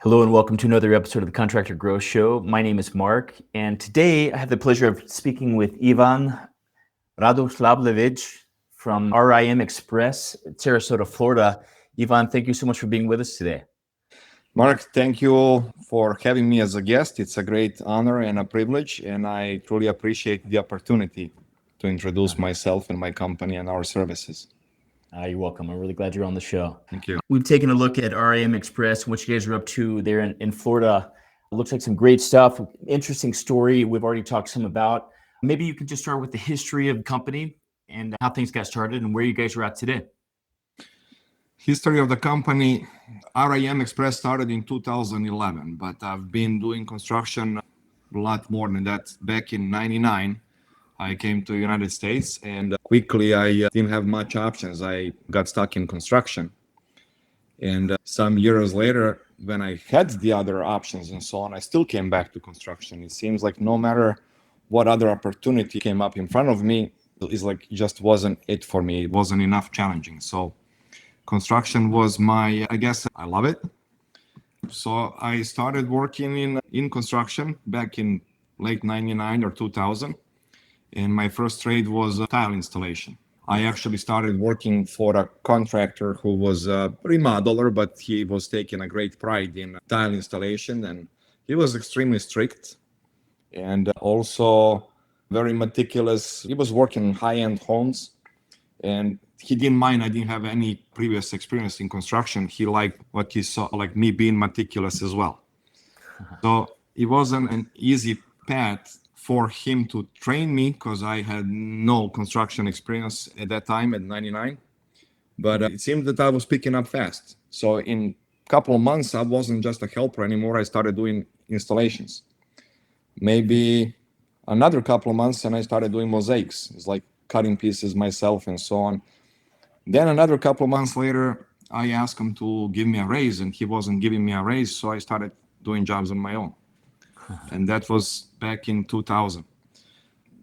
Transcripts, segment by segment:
Hello and welcome to another episode of the Contractor Grow Show. My name is Mark, and today I have the pleasure of speaking with Ivan Radosavljevic from RIM Express, Sarasota, Florida. Ivan, thank you so much for being with us today. Mark, thank you for having me as a guest. It's a great honor and a privilege, and I truly appreciate the opportunity to introduce myself and my company and our services. You're welcome. I'm really glad you're on the show. Thank you. We've taken a look at RIM Express, what you guys are up to there in Florida. It looks like some great stuff. Interesting story we've already talked some about. Maybe you can just start with the history of the company and how things got started and where you guys are at today. History of the company, RIM Express started in 2011, but I've been doing construction a lot more than that. Back in 99, I came to the United States, and quickly I didn't have much options. I got stuck in construction. And some years later, when I had the other options and so on, I still came back to construction. It seems like no matter what other opportunity came up in front of me, it's like it just wasn't it for me. It wasn't enough challenging. So construction was I guess I love it. So I started working in construction back in late 99 or 2000. And my first trade was tile installation. I actually started working for a contractor who was a remodeler, but he was taking a great pride in tile installation, and he was extremely strict and also very meticulous. He was working in high-end homes, and he didn't mind I didn't have any previous experience in construction. He liked what he saw, like me being meticulous as well. So it wasn't an easy path for him to train me because I had no construction experience at that time at 99. But it seemed that I was picking up fast. So in a couple of months, I wasn't just a helper anymore. I started doing installations. Maybe another couple of months and I started doing mosaics. It's like cutting pieces myself and so on. Then another couple of months later, I asked him to give me a raise and he wasn't giving me a raise. So I started doing jobs on my own. And that was back in 2000.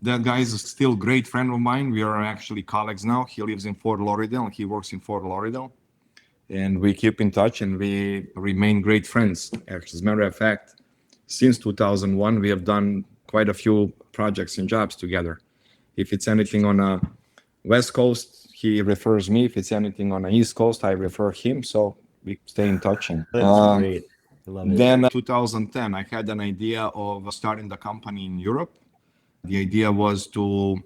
That guy is still a great friend of mine. We are actually colleagues now. He lives in Fort Lauderdale. He works in Fort Lauderdale. And we keep in touch and we remain great friends. As a matter of fact, since 2001, we have done quite a few projects and jobs together. If it's anything on a West Coast, he refers me. If it's anything on the East Coast, I refer him. So we stay in touch. And, That's great. Then 2010, I had an idea of starting the company in Europe. The idea was to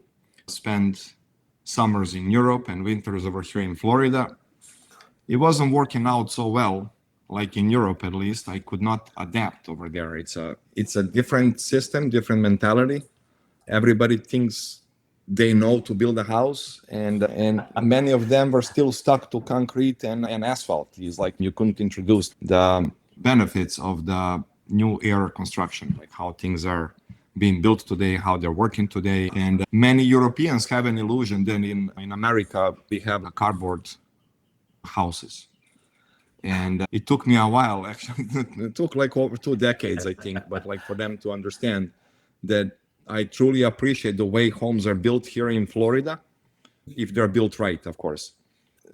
spend summers in Europe and winters over here in Florida. It wasn't working out so well, like in Europe at least. I could not adapt over there. It's a different system, different mentality. Everybody thinks they know to build a house, and many of them were still stuck to concrete and asphalt. It's like you couldn't introduce the benefits of the new era construction, like how things are being built today, how they're working today. And many Europeans have an illusion that in America, we have cardboard houses. And it took me a while, actually. It took like over 2 decades, I think, but like for them to understand that I truly appreciate the way homes are built here in Florida, if they're built right, of course.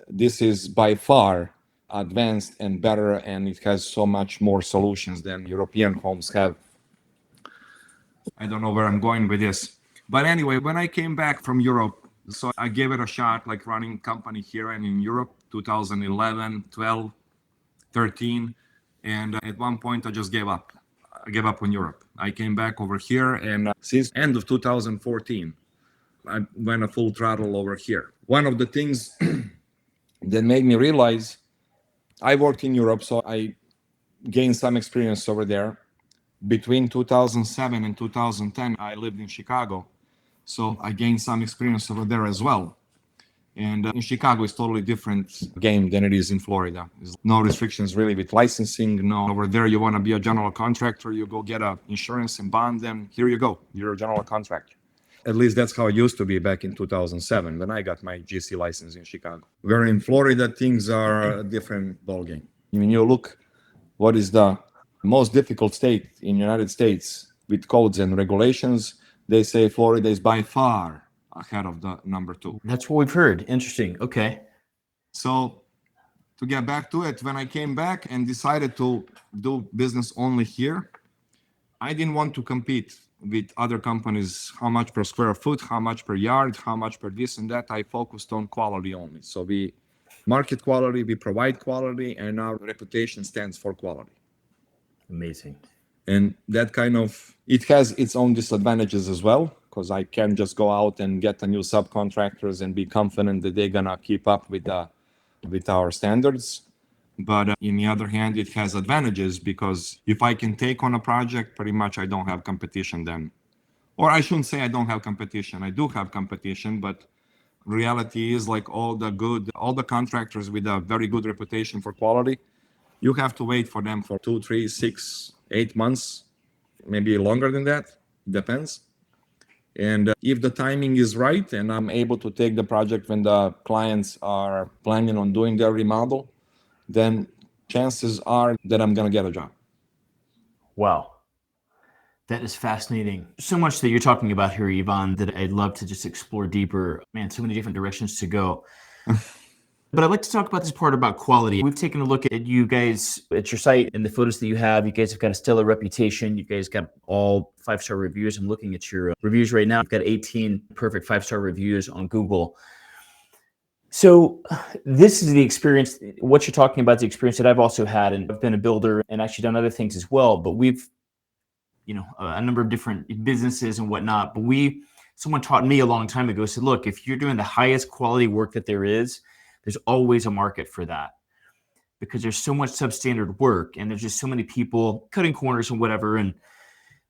This is by far advanced and better, and it has so much more solutions than European homes have. I don't know where I'm going with this. But anyway, when I came back from Europe, so I gave it a shot, like running company here and in Europe, 2011, 12, 13. And at one point, I just gave up. I gave up on Europe. I came back over here, and since end of 2014, I went a full throttle over here. One of the things that made me realize I worked in Europe, so I gained some experience over there. Between 2007 and 2010, I lived in Chicago, so I gained some experience over there as well. And in Chicago, it's totally different game than it is in Florida. There's no restrictions really with licensing. No, over there, you want to be a general contractor, you go get a insurance and bond, and here you go, you're a general contractor. At least that's how it used to be back in 2007 when I got my GC license in Chicago. Where in Florida, things are a different ballgame. When you look what is the most difficult state in the United States with codes and regulations, they say Florida is by far ahead of the number 2. That's what we've heard. Interesting. Okay. So to get back to it, when I came back and decided to do business only here, I didn't want to compete with other companies, how much per square foot, how much per yard, how much per this and that. I focused on quality only. So we market quality, we provide quality, and our reputation stands for quality. Amazing. And that kind of, it has its own disadvantages as well, because I can't just go out and get a new subcontractors and be confident that they're gonna keep up with our standards. But on the other hand, it has advantages, because if I can take on a project, pretty much I don't have competition then. Or I shouldn't say I don't have competition. I do have competition, but reality is like all the contractors with a very good reputation for quality, you have to wait for them for 2, 3, 6, 8 months, maybe longer than that. Depends. And if the timing is right and I'm able to take the project when the clients are planning on doing their remodel, then chances are that I'm going to get a job. Wow. That is fascinating. So much that you're talking about here, Ivan, that I'd love to just explore deeper. Man, so many different directions to go. But I'd like to talk about this part about quality. We've taken a look at you guys, at your site and the photos that you have. You guys have got a stellar reputation. You guys got all 5-star reviews. I'm looking at your reviews right now. You've got 18 perfect 5-star reviews on Google. So this is the experience, what you're talking about, the experience that I've also had. And I've been a builder and actually done other things as well. But we've, a number of different businesses and whatnot. But someone taught me a long time ago, said, look, if you're doing the highest quality work that there is, there's always a market for that, because there's so much substandard work and there's just so many people cutting corners and whatever. And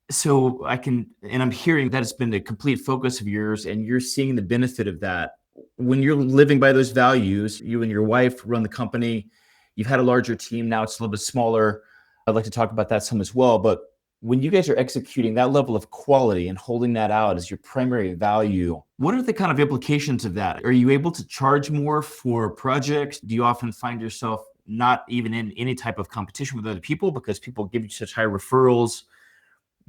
so I'm hearing that it's been the complete focus of yours, and you're seeing the benefit of that. When you're living by those values, you and your wife run the company, you've had a larger team. Now it's a little bit smaller. I'd like to talk about that some as well. But when you guys are executing that level of quality and holding that out as your primary value, what are the kind of implications of that? Are you able to charge more for projects? Do you often find yourself not even in any type of competition with other people because people give you such high referrals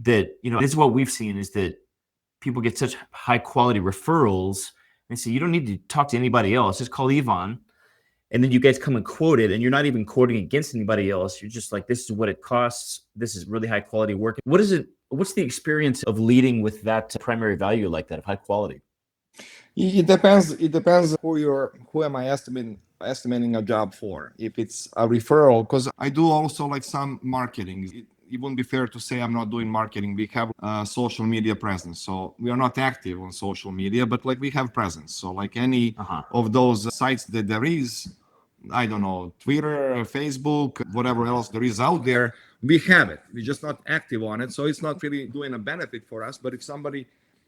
that, this is what we've seen, is that people get such high quality referrals and say, you don't need to talk to anybody else, just call Ivan. And then you guys come and quote it, and you're not even quoting against anybody else. You're just like, this is what it costs. This is really high quality work. What's the experience of leading with that primary value like that, of high quality? It depends who am I estimating a job for. If it's a referral, because I do also like some marketing. It wouldn't be fair to say I'm not doing marketing. We have social media presence. So we are not active on social media, but like we have presence. So like any of those sites that there is, I don't know, Twitter, Facebook, whatever else there is out there, we have it. We're just not active on it. So it's not really doing a benefit for us. But if somebody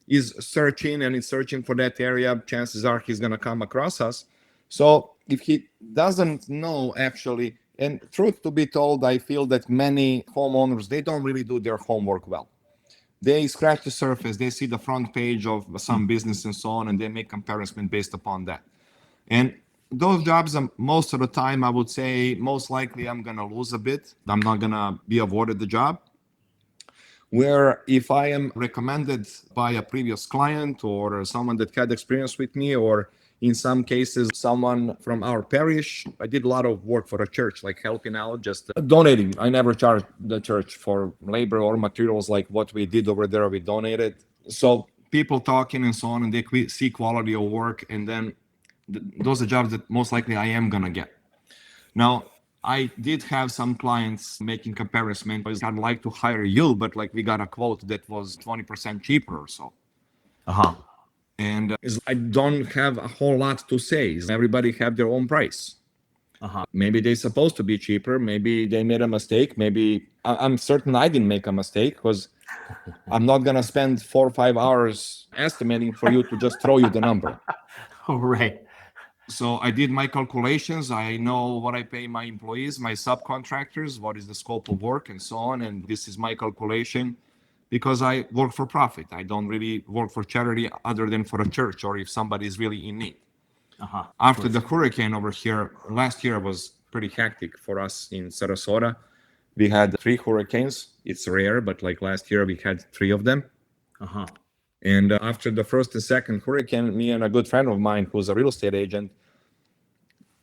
is searching and is searching for that area, chances are he's going to come across us. So if he doesn't know actually, and truth to be told, I feel that many homeowners, they don't really do their homework well. They scratch the surface, they see the front page of some business and so on, and they make comparison based upon that. And those jobs, most of the time, I would say, most likely I'm going to lose a bit. I'm not going to be awarded the job. Where if I am recommended by a previous client or someone that had experience with me, or in some cases, someone from our parish, I did a lot of work for a church, like helping out, just donating. I never charged the church for labor or materials like what we did over there. We donated. So people talking and so on, and they see quality of work. And then those are jobs that most likely I am going to get. Now, I did have some clients making comparison. I'd like to hire you, but like we got a quote that was 20% cheaper or so. And I don't have a whole lot to say. Everybody have their own price. Maybe they're supposed to be cheaper. Maybe they made a mistake. Maybe I'm certain I didn't make a mistake, because I'm not going to spend 4 or 5 hours estimating for you to just throw you the number. Oh, right. So I did my calculations. I know what I pay my employees, my subcontractors, what is the scope of work and so on. And this is my calculation, because I work for profit. I don't really work for charity other than for a church, or if somebody is really in need. After the hurricane over here, last year was pretty hectic for us in Sarasota. We had 3 hurricanes. It's rare, but like last year we had 3 of them. And after the first and second hurricane, me and a good friend of mine who's a real estate agent,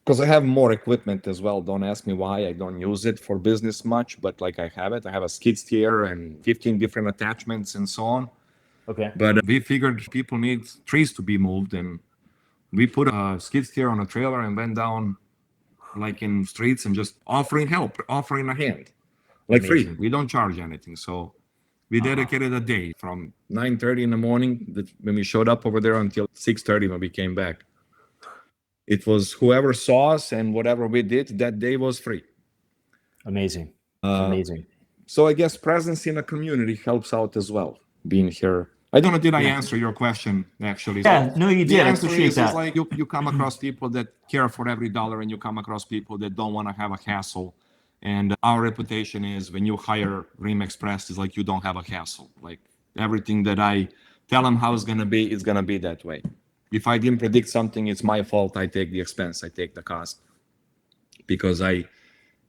because I have more equipment as well. Don't ask me why. I don't use it for business much, but like I have it. I have a skid steer and 15 different attachments and so on. Okay. But we figured people need trees to be moved, and we put a skid steer on a trailer and went down like in streets and just offering help, offering a hand, like free. Amazing. We don't charge anything. So we dedicated a day from 9:30 in the morning when we showed up over there until 6:30 when we came back. It was whoever saw us and whatever we did that day was free. Amazing. Amazing. So I guess presence in a community helps out as well. Being here, I don't know. Did I answer your question? Actually, Yeah, no, you did. I answer appreciate that. is like you come across people that care for every dollar, and you come across people that don't want to have a hassle. And our reputation is when you hire Rim Express is like you don't have a hassle. Like everything that I tell them how it's gonna be, it's gonna be that way. If I didn't predict something, it's my fault. I take the expense, I take the cost, because I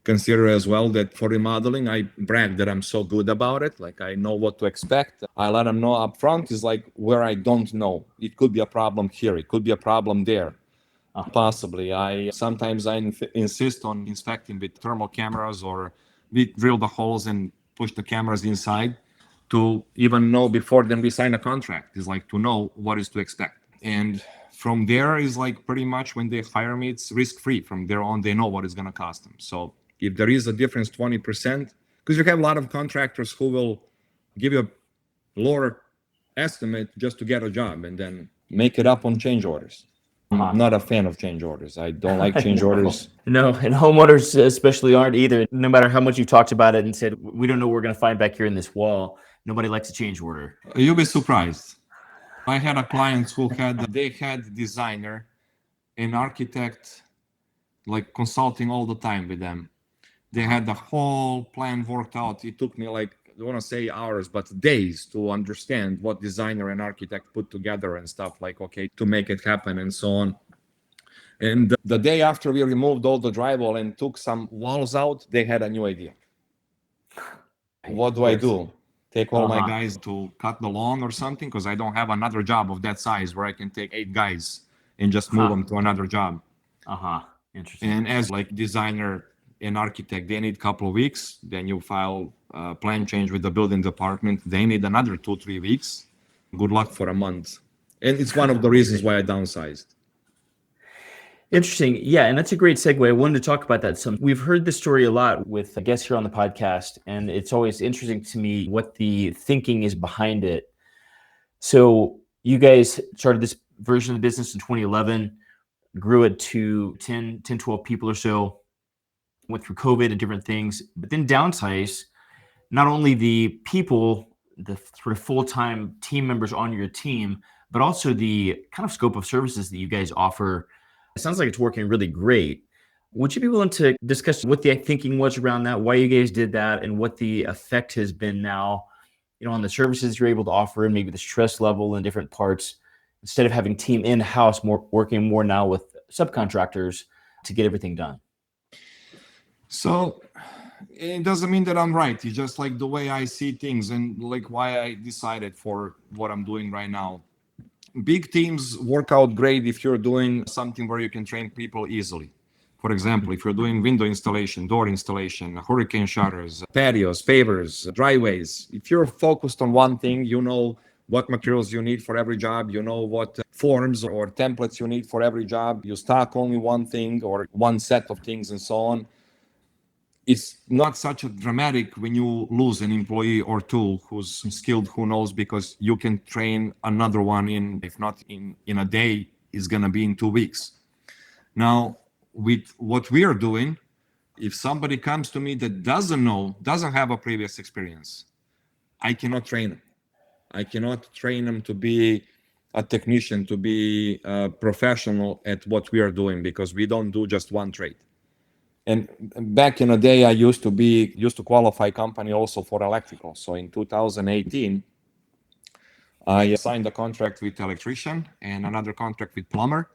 consider as well that for remodeling, I brag that I'm so good about it. Like I know what to expect. I let them know up front is like where I don't know. It could be a problem here. It could be a problem there. Possibly. I sometimes insist on inspecting with thermal cameras, or we drill the holes and push the cameras inside to even know before then we sign a contract. Is like to know what is to expect. And from there is like pretty much when they hire me, it's risk-free. From there on, they know what it's going to cost them. So if there is a difference 20%, because you have a lot of contractors who will give you a lower estimate just to get a job and then make it up on change orders. I'm not a fan of change orders. I don't like change orders. No, and homeowners especially aren't either. No matter how much you talked about it and said, we don't know what we're going to find back here in this wall, nobody likes a change order. You'll be surprised. I had a client who they had designer and architect like consulting all the time with them. They had the whole plan worked out. It took me like, I don't want to say hours, but days to understand what designer and architect put together and stuff like, okay, to make it happen and so on. And the day after we removed all the drywall and took some walls out, they had a new idea. What do I do? Take all my guys to cut the lawn or something? Because I don't have another job of that size where I can take 8 guys and just move them to another job. Interesting. And as like designer and architect, they need a couple of weeks. Then you file a plan change with the building department. They need another 2-3 weeks. Good luck for a month. And it's one of the reasons why I downsized. Interesting. Yeah, and that's a great segue. I wanted to talk about that some. We've heard this story a lot with guests here on the podcast, and it's always interesting to me what the thinking is behind it. So you guys started this version of the business in 2011, grew it to 10, 12 people or so, went through COVID and different things, but then downsize not only the people, the sort of full-time team members on your team, but also the kind of scope of services that you guys offer. It sounds like it's working really great. Would you be willing to discuss what the thinking was around that, why you guys did that, and what the effect has been now, on the services you're able to offer and maybe the stress level in different parts, instead of having team in-house, working more now with subcontractors to get everything done? So it doesn't mean that I'm right. It's just like the way I see things and like why I decided for what I'm doing right now. Big teams work out great if you're doing something where you can train people easily. For example, if you're doing window installation, door installation, hurricane shutters, patios, pavers, driveways, if you're focused on one thing, you know what materials you need for every job, you know what forms or templates you need for every job, you stock only one thing or one set of things and so on. It's not such a dramatic when you lose an employee or two who's skilled, who knows, because you can train another one in, if not in a day, is going to be in 2 weeks. Now, with what we are doing, if somebody comes to me that doesn't have a previous experience, I cannot train them. I cannot train them to be a technician, to be a professional at what we are doing, because we don't do just one trade. And back in the day, I used to qualify company also for electrical. So in 2018, I signed a contract with electrician and another contract with plumber.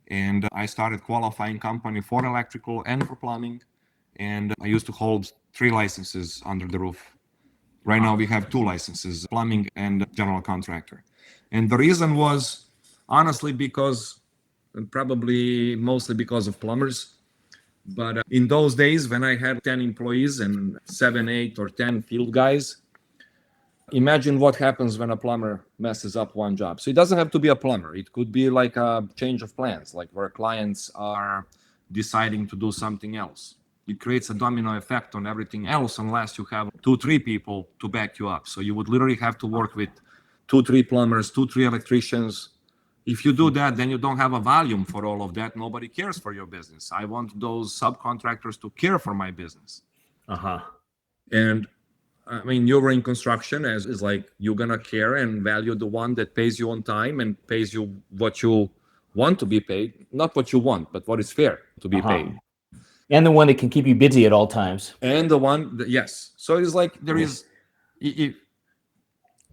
And I started qualifying company for electrical and for plumbing. And I used to hold 3 licenses under the roof. Right now we have 2 licenses, plumbing and general contractor. And the reason was honestly because and probably mostly because of plumbers. But in those days, when I had 10 employees and 7, 8, or 10 field guys, imagine what happens when a plumber messes up one job. So it doesn't have to be a plumber. It could be like a change of plans, like where clients are deciding to do something else. It creates a domino effect on everything else unless you have 2, 3 people to back you up. So you would literally have to work with 2, 3 plumbers, 2, 3 electricians. If you do that, then you don't have a volume for all of that. Nobody cares for your business. I want those subcontractors to care for my business. And I mean, you're in construction, as is like you're gonna care and value the one that pays you on time and pays you what you want to be paid, not what you want, but what is fair to be paid. And the one that can keep you busy at all times. And the one that, yes. So it's like there is,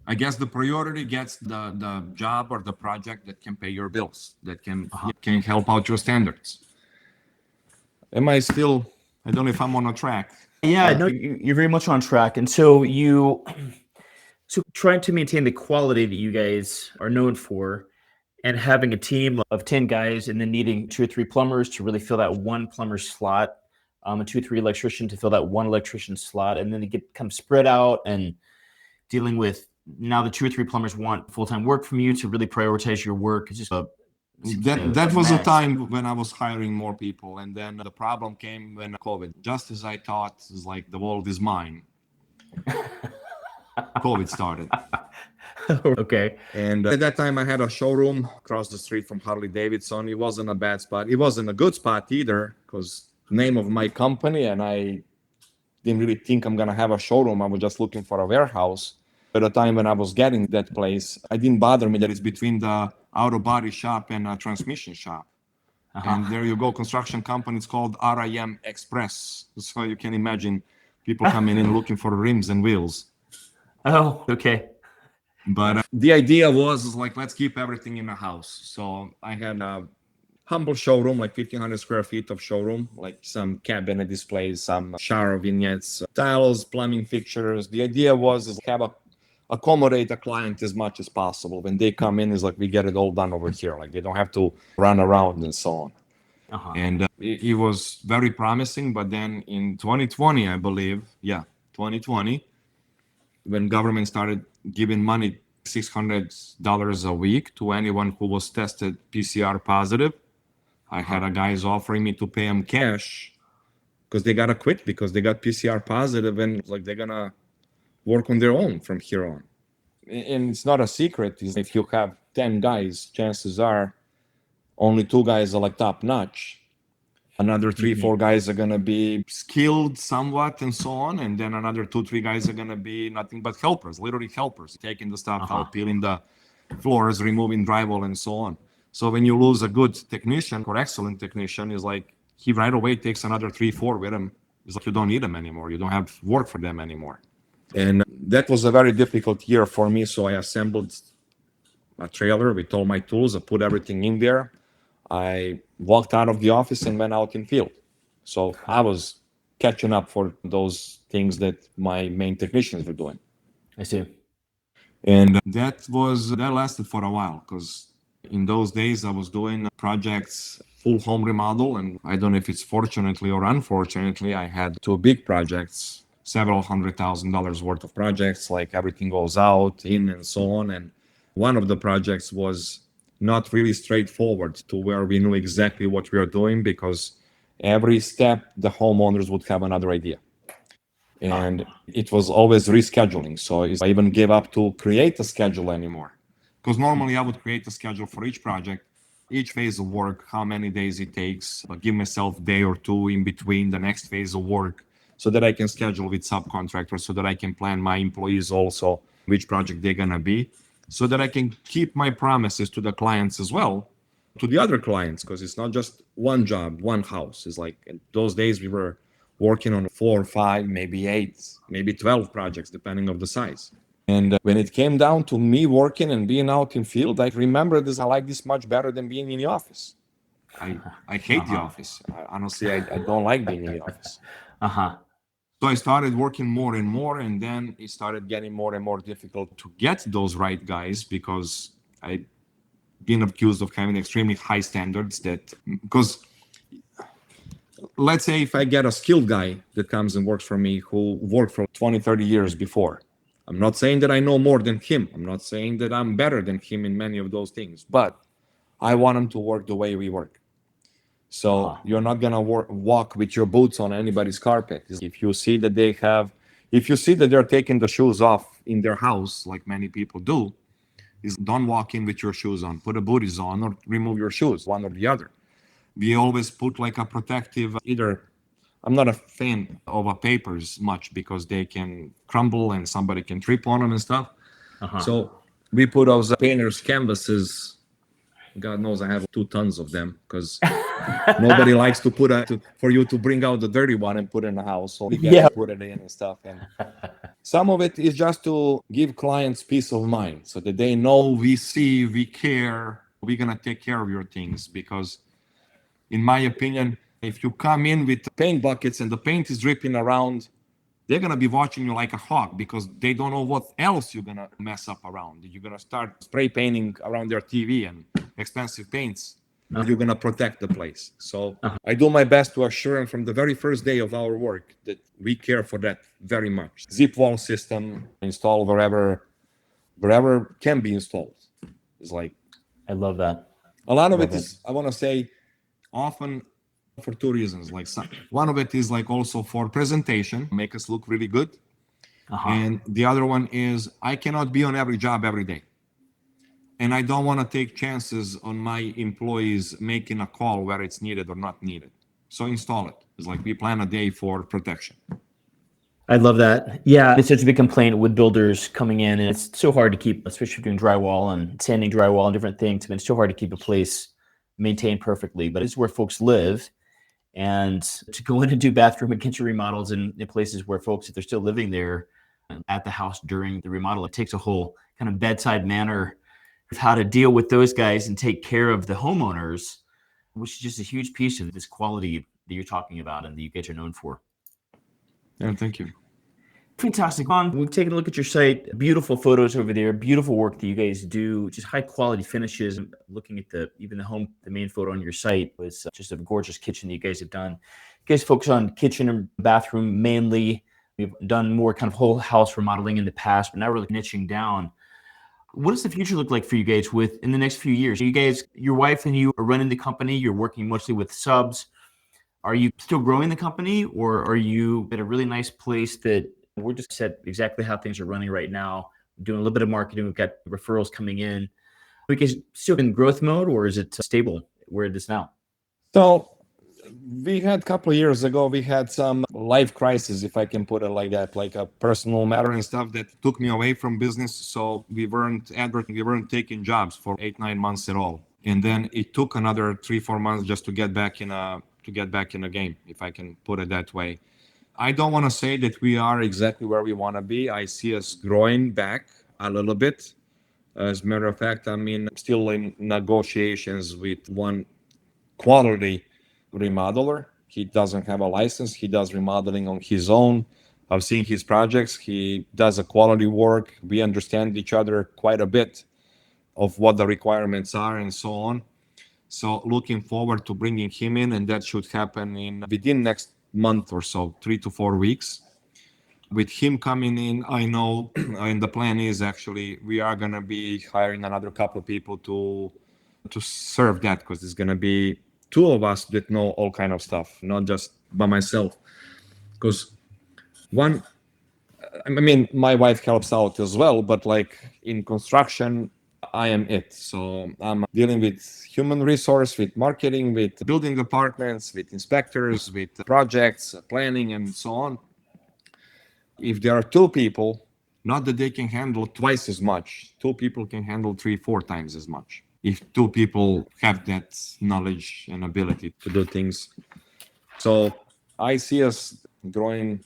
I guess the priority gets the job or the project that can pay your bills, that can help out your standards. Am I still? I don't know if I'm on a track. Yeah, no, you're very much on track. And so trying to maintain the quality that you guys are known for, and having a team of 10 guys, and then needing 2 or 3 plumbers to really fill that one plumber slot, and 2 or 3 electricians to fill that one electrician slot, and then to get kind of spread out and dealing with now the 2 or 3 plumbers want full-time work from you to really prioritize your work. It's just that was a time when I was hiring more people, and then the problem came when COVID. Just as I thought, it's like the world is mine. COVID started. Okay. And at that time I had a showroom across the street from Harley Davidson. It wasn't a bad spot. It wasn't a good spot either, because name of my company, and I didn't really think I'm gonna have a showroom. I was just looking for a warehouse. At the time when I was getting that place, it didn't bother me that it's between the auto body shop and a transmission shop. And there you go, construction company. It's called RIM Express. So you can imagine people coming in looking for rims and wheels. Oh, okay. But the idea was like, let's keep everything in the house. So I had a humble showroom, like 1,500 square feet of showroom, like some cabinet displays, some shower vignettes, tiles, plumbing fixtures. The idea was is have accommodate a client as much as possible. When they come in, is like we get it all done over here. Like they don't have to run around and so on. And it was very promising. But then in 2020, I believe, 2020, when government started giving money, $600 a week to anyone who was tested PCR positive, I had a guys offering me to pay them cash because they gotta quit because they got PCR positive, and like they're gonna work on their own from here on. And it's not a secret. If you have 10 guys, chances are only 2 guys are like top notch. Another 3, 4 guys are gonna be skilled somewhat and so on, and then another 2, 3 guys are gonna be nothing but helpers, literally helpers, taking the stuff out, peeling the floors, removing drywall, and so on. So when you lose a good technician or excellent technician, is like he right away takes another 3, 4 with him. It's like you don't need them anymore. You don't have work for them anymore. And that was a very difficult year for me. So I assembled a trailer with all my tools. I put everything in there. I walked out of the office and went out in field. So I was catching up for those things that my main technicians were doing. I see. And that lasted for a while, because in those days I was doing projects, full home remodel. And I don't know if it's fortunately or unfortunately, I had 2 big projects, several $100,000 worth of projects, like everything goes out, in, and so on. And one of the projects was not really straightforward to where we knew exactly what we are doing, because every step the homeowners would have another idea. And it was always rescheduling. So I even gave up to create a schedule anymore. Because normally I would create a schedule for each project, each phase of work, how many days it takes, give myself a day or 2 in between the next phase of work, so that I can schedule with subcontractors, so that I can plan my employees also, which project they're gonna be, so that I can keep my promises to the clients as well, to the other clients, because it's not just one job, one house. It's like in those days we were working on 4, 5, maybe 8, maybe 12 projects, depending on the size. And when it came down to me working and being out in field, I remember this. I like this much better than being in the office. I hate the office. Honestly, I don't like being in the office. So I started working more and more, and then it started getting more and more difficult to get those right guys, because been accused of having extremely high standards that, because let's say if I get a skilled guy that comes and works for me who worked for 20, 30 years before, I'm not saying that I know more than him. I'm not saying that I'm better than him in many of those things, but I want him to work the way we work. So you're not going to walk with your boots on anybody's carpet. If you see that if you see that they're taking the shoes off in their house, like many people do, is don't walk in with your shoes on. Put the booties on or remove your shoes, one or the other. We always put like a protective, I'm not a fan of papers much because they can crumble and somebody can trip on them and stuff. So we put those painters canvases. God knows I have 2 tons of them because nobody likes to for you to bring out the dirty one and put in the house. So we get to put it in and stuff. And some of it is just to give clients peace of mind so that they know we see, we care, we're going to take care of your things. Because in my opinion, if you come in with paint buckets and the paint is dripping around, they're going to be watching you like a hawk because they don't know what else you're going to mess up around. You're going to start spray painting around their TV and expensive paints. You're going to protect the place. So I do my best to assure them from the very first day of our work that we care for that very much. Zip wall system installed wherever can be installed. It's like, I love that. A lot of it is, I want to say, often for 2 reasons. Like one of it is like also for presentation, make us look really good. And the other one is I cannot be on every job every day. And I don't want to take chances on my employees making a call where it's needed or not needed. So install it. It's like we plan a day for protection. I love that. Yeah, it's such a big complaint with builders coming in, and it's so hard to keep, especially doing drywall and sanding drywall and different things. I mean, it's so hard to keep a place maintained perfectly, but it's where folks live. And to go in and do bathroom and kitchen remodels in places where folks, if they're still living there at the house during the remodel, it takes a whole kind of bedside manner of how to deal with those guys and take care of the homeowners, which is just a huge piece of this quality that you're talking about and that you guys are known for. Yeah, thank you. Fantastic. We've taken a look at your site. Beautiful photos over there. Beautiful work that you guys do. Just high quality finishes. Looking at the main photo on your site was just a gorgeous kitchen that you guys have done. You guys focus on kitchen and bathroom mainly. We've done more kind of whole house remodeling in the past, but now we're niching down. What does the future look like for you guys in the next few years? You guys, your wife and you are running the company. You're working mostly with subs. Are you still growing the company, or are you at a really nice place that we're just set exactly how things are running right now, doing a little bit of marketing. We've got referrals coming in. Are you guys still in growth mode, or is it stable where it is now? So we had a couple of years ago, we had some life crisis, if I can put it like that, like a personal matter and stuff that took me away from business. So we weren't taking jobs for 8-9 months at all. And then it took another 3-4 months just to get back in a game, if I can put it that way. I don't want to say that we are exactly where we want to be. I see us growing back a little bit. As a matter of fact, I'm still in negotiations with one quality remodeler. He doesn't have a license. He does remodeling on his own. I've seen his projects. He does a quality work. We understand each other quite a bit of what the requirements are and so on. So looking forward to bringing him in, and that should happen within next month or so, 3 to 4 weeks. With him coming in, I know, and the plan is actually we are going to be hiring another couple of people to serve that, because there's going to be 2 of us that know all kind of stuff, not just by myself. Because my wife helps out as well, but like in construction, I am it. So I'm dealing with human resource, with marketing, with building departments, with inspectors, with projects, planning, and so on. If there are 2 people, not that they can handle twice as much, 2 people can handle 3-4 times as much. If 2 people have that knowledge and ability to do things. So I see us growing,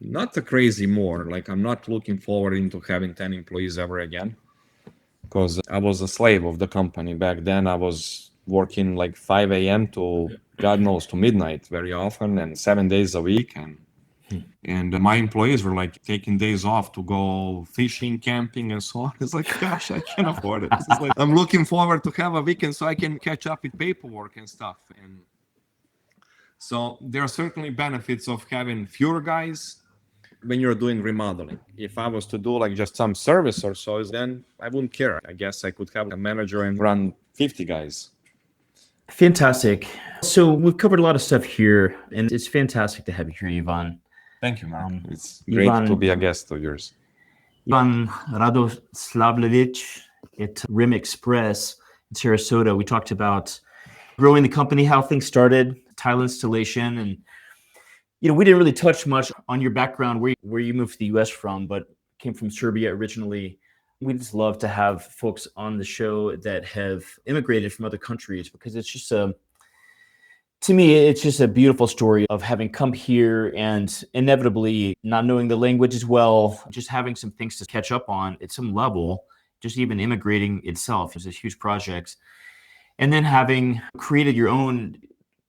not a crazy more. Like I'm not looking forward into having 10 employees ever again, because I was a slave of the company back then. I was working like 5 a.m. to God knows to midnight very often, and 7 days a week. And And my employees were like taking days off to go fishing, camping, and so on. It's like, gosh, I can't afford it. It's like, I'm looking forward to have a weekend so I can catch up with paperwork and stuff. And so there are certainly benefits of having fewer guys when you're doing remodeling. If I was to do like just some service or so, then I wouldn't care. I guess I could have a manager and run 50 guys. Fantastic. So we've covered a lot of stuff here, and it's fantastic to have you here, Ivan. Thank you, Mark. It's great to be a guest of yours. Ivan Radosavljevic at Rim Express in Sarasota. We talked about growing the company, how things started, tile installation, and we didn't really touch much on your background, where you moved to the U.S. from, but came from Serbia originally. We just love to have folks on the show that have immigrated from other countries, because it's just to me, it's just a beautiful story of having come here and inevitably not knowing the language as well, just having some things to catch up on at some level, just even immigrating itself is a huge project. And then having created your own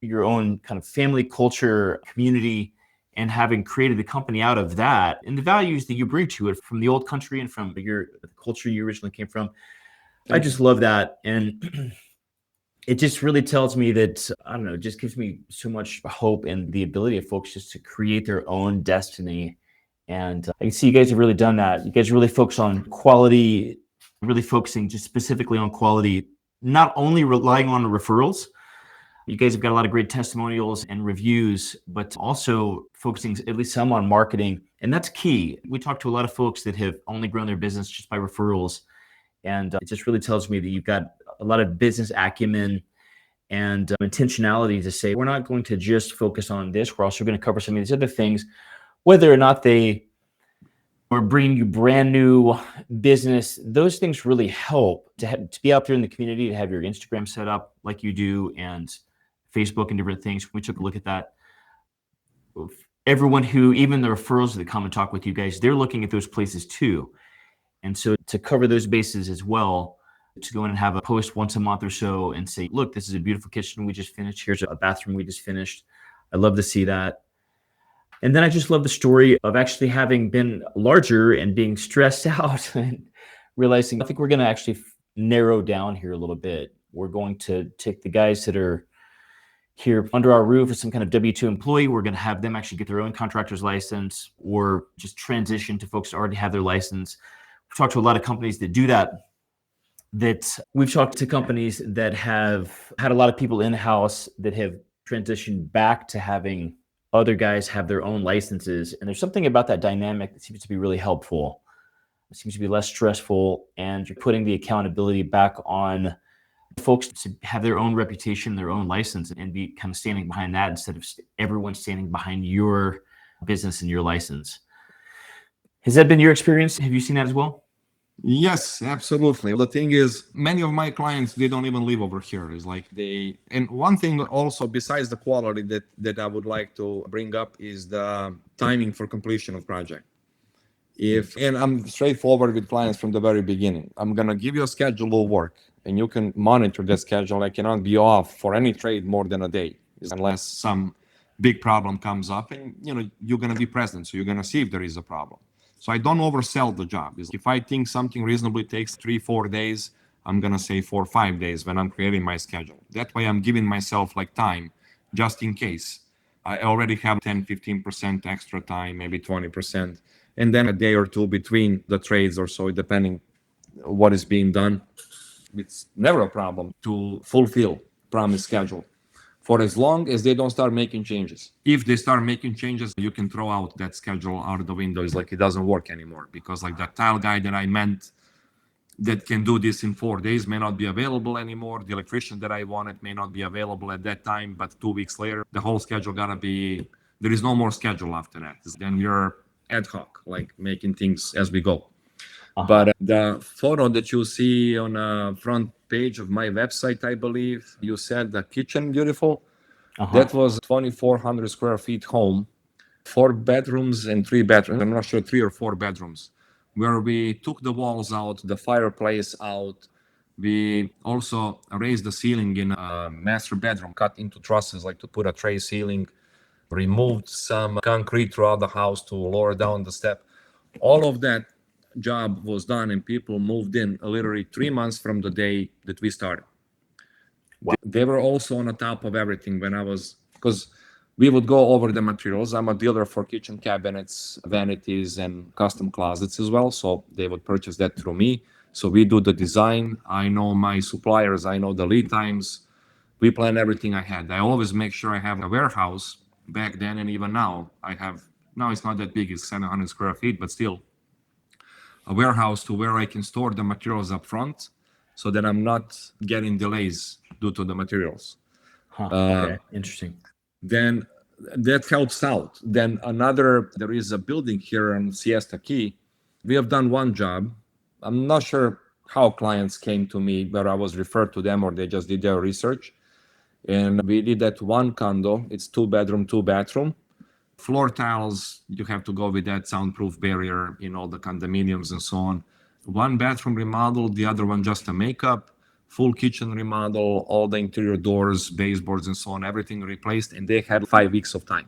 kind of family culture, community, and having created the company out of that, and the values that you bring to it from the old country and from the culture you originally came from. I just love that. And it just really tells me that, I don't know, it just gives me so much hope and the ability of folks just to create their own destiny. And I can see you guys have really done that. You guys really focus on quality, really focusing just specifically on quality, not only relying on referrals. You guys have got a lot of great testimonials and reviews, but also focusing at least some on marketing. And that's key. We talk to a lot of folks that have only grown their business just by referrals. And it just really tells me that you've got a lot of business acumen and intentionality to say, we're not going to just focus on this. We're also going to cover some of these other things, whether or not they are bringing you brand new business. Those things really help to be out there in the community, to have your Instagram set up like you do, and Facebook and different things. We took a look at that. Everyone who, even the referrals that come and talk with you guys, they're looking at those places too. And so to cover those bases as well, to go in and have a post once a month or so and say, look, this is a beautiful kitchen we just finished. Here's a bathroom we just finished. I love to see that. And then I just love the story of actually having been larger and being stressed out and realizing, I think we're going to actually narrow down here a little bit. We're going to take the guys that are here under our roof as some kind of W-2 employee. We're going to have them actually get their own contractor's license, or just transition to folks that already have their license. We've talked to a lot of companies that do that. We've talked to companies that have had a lot of people in-house that have transitioned back to having other guys have their own licenses. And there's something about that dynamic that seems to be really helpful. It seems to be less stressful, and you're putting the accountability back on folks to have their own reputation, their own license, and be kind of standing behind that instead of everyone standing behind your business and your license. Has that been your experience? Have you seen that as well? Yes, absolutely. The thing is, many of my clients, they don't even live over here. It's like and one thing also besides the quality that I would like to bring up is the timing for completion of project. And I'm straightforward with clients from the very beginning. I'm going to give you a schedule of work, and you can monitor that schedule. I cannot be off for any trade more than a day, unless some big problem comes up, and you're going to be present. So you're going to see if there is a problem. So I don't oversell the job. If I think something reasonably takes 3-4 days, I'm going to say 4 or 5 days when I'm creating my schedule. That way I'm giving myself like time just in case. I already have 10-15% extra time, maybe 20%. And then a day or two between the trades or so, depending what is being done. It's never a problem to fulfill promised schedule, for as long as they don't start making changes. If they start making changes, you can throw out that schedule out of the window. It's like it doesn't work anymore, because like that tile guy that I meant that can do this in 4 days may not be available anymore. The electrician that I wanted may not be available at that time, but 2 weeks later, the whole schedule gotta be, there is no more schedule after that. Then you're ad hoc, like making things as we go. But the photo that you see on the front page of my website, I believe, you said the kitchen beautiful. That was 2,400 square feet home, 4 bedrooms and 3 bathrooms. I'm not sure, 3 or 4 bedrooms, where we took the walls out, the fireplace out. We also raised the ceiling in a master bedroom, cut into trusses, like to put a tray ceiling. removed some concrete throughout the house to lower down the step. All of that job was done, and people moved in literally 3 months from the day that we started. Wow. They were also on the top of everything because we would go over the materials. I'm a dealer for kitchen cabinets, vanities, and custom closets as well. So they would purchase that through me. So we do the design. I know my suppliers. I know the lead times. We plan everything ahead. I always make sure I have a warehouse. Back then and even now, now it's not that big. It's 700 square feet, but still a warehouse to where I can store the materials up front so that I'm not getting delays due to the materials. Okay, interesting. Then that helps out. Then there is a building here on Siesta Key. We have done one job. I'm not sure how clients came to me, but I was referred to them or they just did their research. And we did that one condo. It's 2-bedroom, 2-bathroom. Floor tiles, you have to go with that soundproof barrier in all the condominiums and so on. 1 bathroom remodel, the other one just a makeup. Full kitchen remodel, all the interior doors, baseboards, and so on, everything replaced. And they had 5 weeks of time.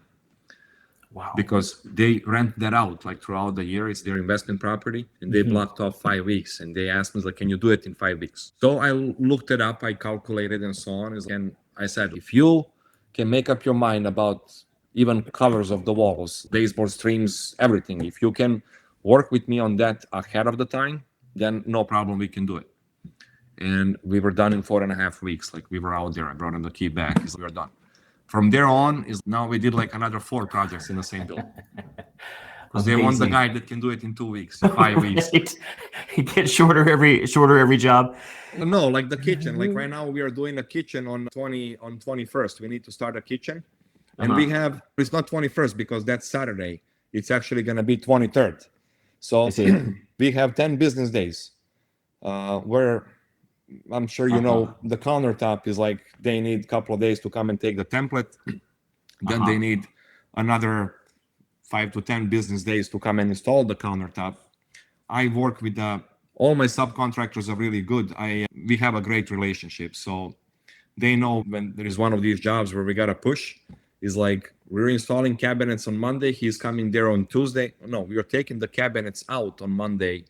Wow. Because they rent that out like throughout the year. It's their investment property. And they blocked off 5 weeks. And they asked me, like, can you do it in 5 weeks? So I looked it up, I calculated and so on. And I said, if you can make up your mind about even colors of the walls, baseboard streams, everything, if you can work with me on that ahead of the time, then no problem, we can do it. And we were done in 4.5 weeks. Like we were out there. I brought him the key back. We were done. From there on now we did like another 4 projects in the same building. Because they want the guy that can do it in 2 weeks, 5 weeks. It gets shorter every job. No, like the kitchen. Like right now we are doing a kitchen on 21st. We need to start a kitchen. And it's not 21st because that's Saturday. It's actually going to be 23rd. So we have 10 business days where I'm sure you know the countertop is like they need a couple of days to come and take the template. Then they need another 5 to 10 business days to come and install the countertop. I work with all my subcontractors are really good. We have a great relationship. So they know when there is one of these jobs where we got to push, is like we're installing cabinets on Monday. He's coming there on Tuesday. No, we are taking the cabinets out on Monday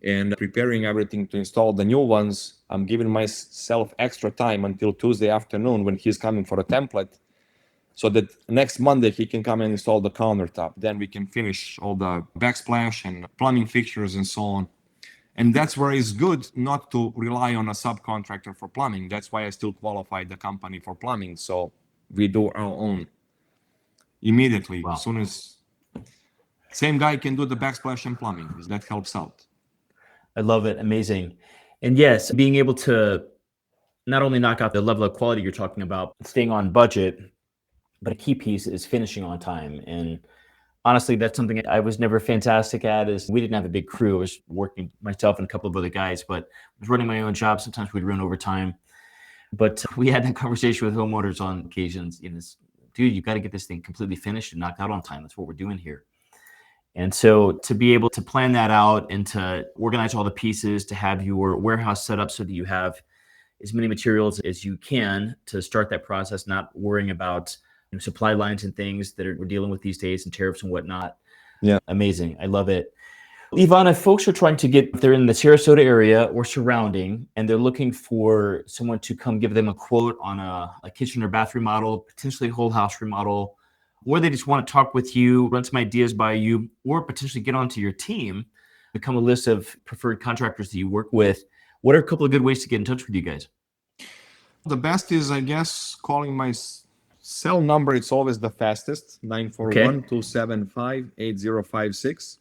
and preparing everything to install the new ones. I'm giving myself extra time until Tuesday afternoon when he's coming for a template, so that next Monday he can come and install the countertop. Then we can finish all the backsplash and plumbing fixtures and so on. And that's where it's good not to rely on a subcontractor for plumbing. That's why I still qualify the company for plumbing. So we do our own immediately. Wow. As soon as same guy can do the backsplash and plumbing, that helps out. I love it. Amazing. And yes, being able to not only knock out the level of quality you're talking about, staying on budget, but a key piece is finishing on time. And honestly, that's something I was never fantastic at. Is we didn't have a big crew. I was working myself and a couple of other guys, but I was running my own job. Sometimes we'd run overtime. But we had that conversation with homeowners on occasions. Dude, you got to get this thing completely finished and knocked out on time. That's what we're doing here. And so to be able to plan that out and to organize all the pieces, to have your warehouse set up so that you have as many materials as you can to start that process, not worrying about supply lines and things that we're dealing with these days and tariffs and whatnot. Yeah. Amazing. I love it. Ivan, if folks are trying to if they're in the Sarasota area or surrounding, and they're looking for someone to come give them a quote on a kitchen or bathroom remodel, potentially a whole house remodel, or they just want to talk with you, run some ideas by you, or potentially get onto your team, become a list of preferred contractors that you work with, what are a couple of good ways to get in touch with you guys? The best is, I guess, calling my cell number. It's always the fastest, 941-275-8056.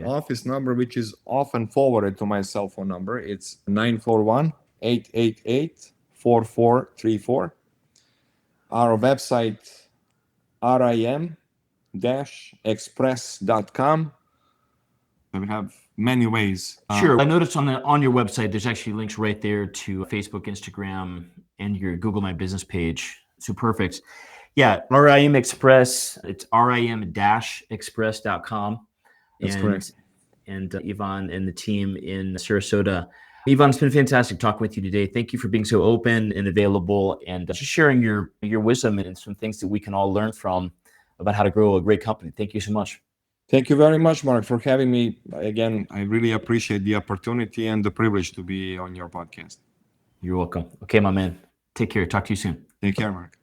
Okay. Office number, which is often forwarded to my cell phone number, it's 941-888-4434. Our website, rim-express.com. We have many ways. Sure. I noticed on your website, there's actually links right there to Facebook, Instagram, and your Google My Business page. So perfect. Yeah, RIM Express. It's rim-express.com. That's correct. And Ivan and the team in Sarasota. Ivan, it's been fantastic talking with you today. Thank you for being so open and available and just sharing your wisdom and some things that we can all learn from. about how to grow a great company. Thank you so much. Thank you very much, Mark, for having me. Again, I really appreciate the opportunity and the privilege to be on your podcast. You're welcome. Okay, my man. Take care. Talk to you soon. Take care, Mark.